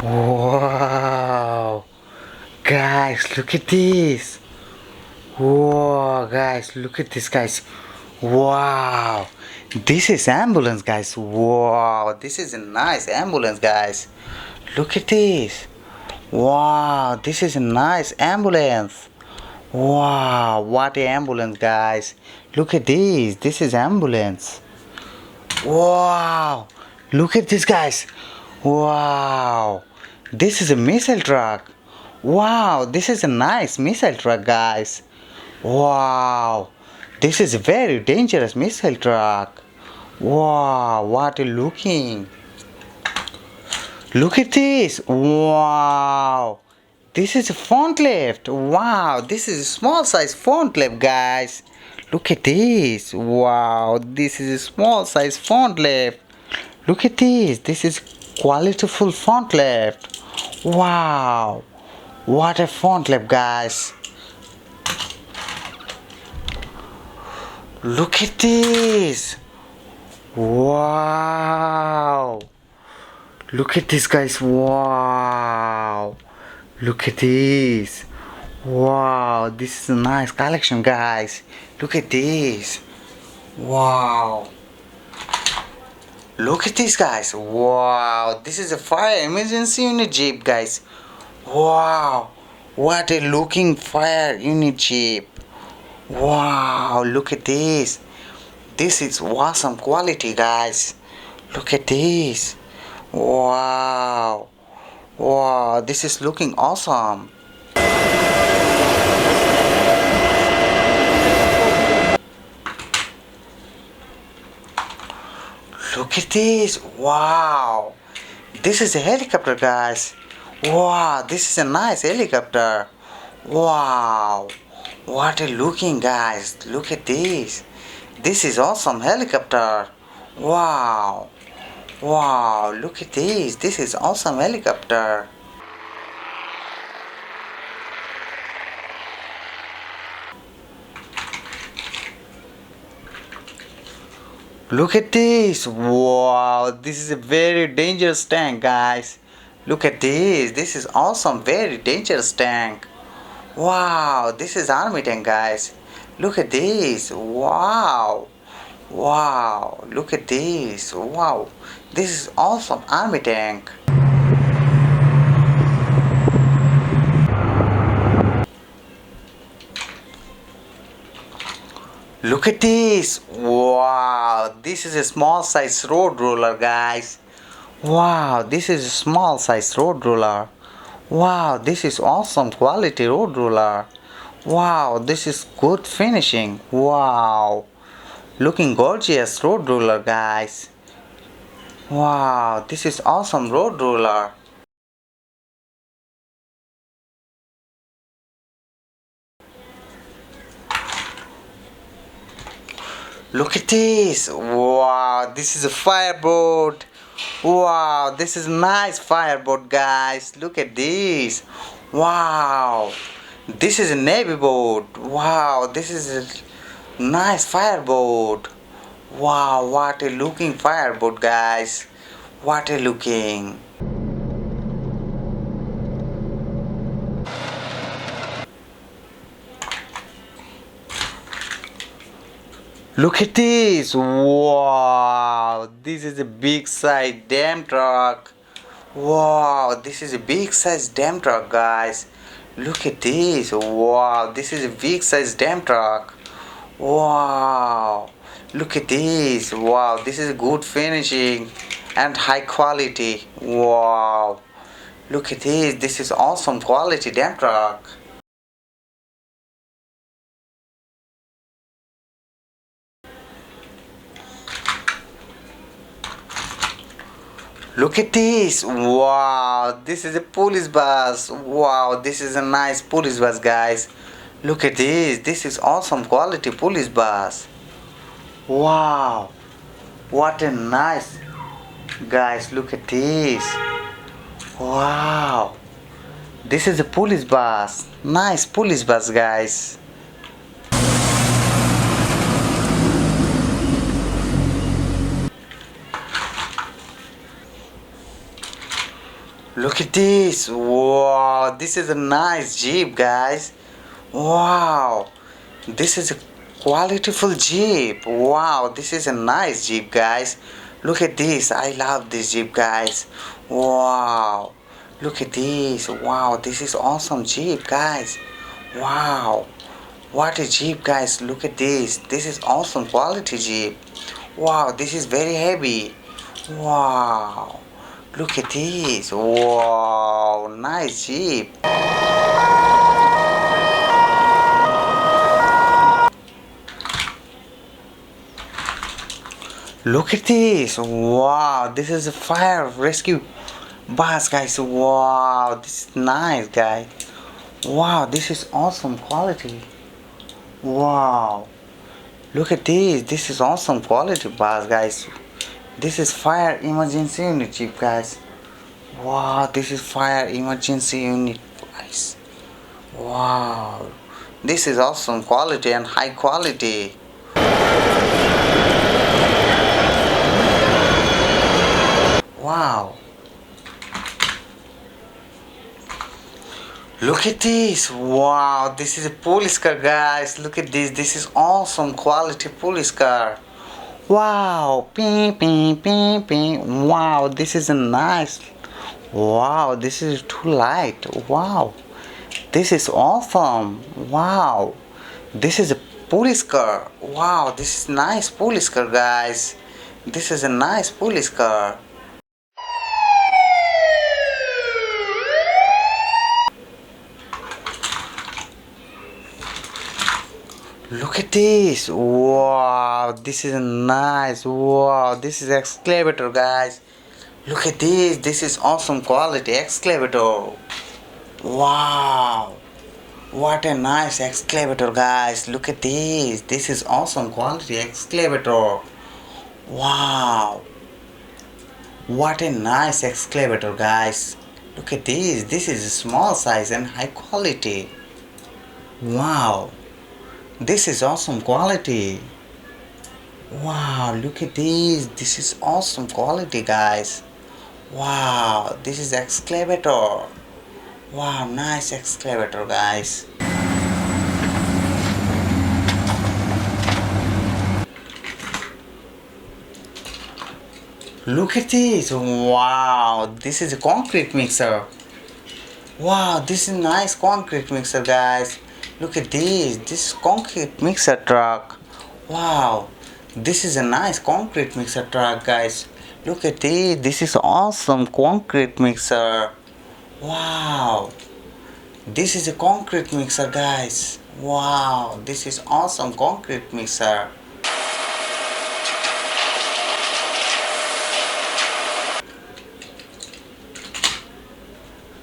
Wow, guys, look at this. Wow, guys, look at this, guys. Wow, this is ambulance, guys. Wow, this is a nice ambulance, guys. Look at this. Wow, this is a nice ambulance. Wow, what a ambulance, guys. Look at this. This is ambulance. Wow, look at this, guys. Wow, this is a missile truck. Wow, this is a nice missile truck, guys. Wow, this is a very dangerous missile truck. Wow, what a looking. Look at this. Wow, this is a front lift. Wow, this is a small size front lift, guys. Look at this. Wow, this is a small size front lift. Look at this. This is qualityful front lift. Wow, what a front lift, guys. Look at this. Wow. Look at this, guys. Wow. Look at this. Wow, this is a nice collection, guys. Look at this. Wow. Look at this, guys. Wow, this is a fire emergency unit jeep, guys. Wow, what a looking fire unit jeep. Wow, look at this. This is awesome quality, guys. Look at this. Wow. Wow, this is looking awesome. Look at this. Wow. This is a helicopter, guys. Wow, this is a nice helicopter. Wow. What a looking, guys. Look at this. This is awesome helicopter. Wow. Wow, look at this. This is awesome helicopter. Look at this. Wow, this is a very dangerous tank, guys. Look at this. This is awesome, very dangerous tank. Wow, this is army tank, guys. Look at this. Wow. Wow, look at this. Wow, this is awesome army tank. Look at this. Wow, this is a small size road roller, guys. Wow, this is a small size road roller. Wow, this is awesome quality road roller. Wow, this is good finishing. Wow, looking gorgeous road roller, guys. Wow, this is awesome road roller. Look at this. Wow, this is a fireboat. Wow, this is a nice fireboat, guys. Look at this. Wow, this is a navy boat. Wow, this is a nice fireboat. Wow, what a looking fireboat, guys. What a looking. Look at this. Wow, this is a big size dam truck. Wow, this is a big size dam truck, guys. Look at this. Wow, this is a big size dam truck. Wow, look at this. Wow, this is good finishing and high quality. Wow, look at this. This is awesome quality dam truck. Look at this. Wow, this is a police bus. Wow, this is a nice police bus, guys. Look at this. This is awesome quality police bus. Wow, what a nice, guys. Look at this. Wow, this is a police bus. Nice police bus, guys. Look at this. Wow, this is a nice Jeep, guys. Wow, this is a qualityful Jeep. Wow, this is a nice Jeep, guys. Look at this. I love this Jeep, guys. Wow, look at this. Wow, this is awesome Jeep, guys. Wow, what a Jeep, guys. Look at this. This is awesome quality Jeep. Wow, this is very heavy. Wow, look at this. Wow, nice Jeep. Look at this. Wow, this is a fire rescue bus, guys. Wow, this is nice, guys. Wow, this is awesome quality. Wow, look at this. This is awesome quality bus, guys. This is fire emergency unit Jeep, guys. Wow, this is fire emergency unit, guys. Wow, this is awesome quality and high quality. Wow, look at this. Wow, this is a police car, guys. Look at this. This is awesome quality police car. Wow, ping, ping, ping, ping. Wow, this is a nice. Wow, this is too light. Wow, this is awesome. Wow, this is a police car. Wow, this is nice police car, guys. This is a nice police car. Look at this. Wow, this is nice. Wow, this is excavator, guys. Look at this. This is awesome quality excavator. Wow, what a nice excavator, guys. Look at this. This is awesome quality excavator. Wow, what a nice excavator, guys. Look at this. This is a small size and high quality. Wow, this is awesome quality. Wow, look at this. This is awesome quality, guys. Wow, this is excavator. Wow, nice excavator, guys. Look at this. Wow, this is a concrete mixer. Wow, this is nice concrete mixer, guys. Look at this. This is concrete mixer truck. Wow, this is a nice concrete mixer truck, guys. Look at this. This is awesome concrete mixer. Wow, this is a concrete mixer, guys. Wow, this is awesome concrete mixer.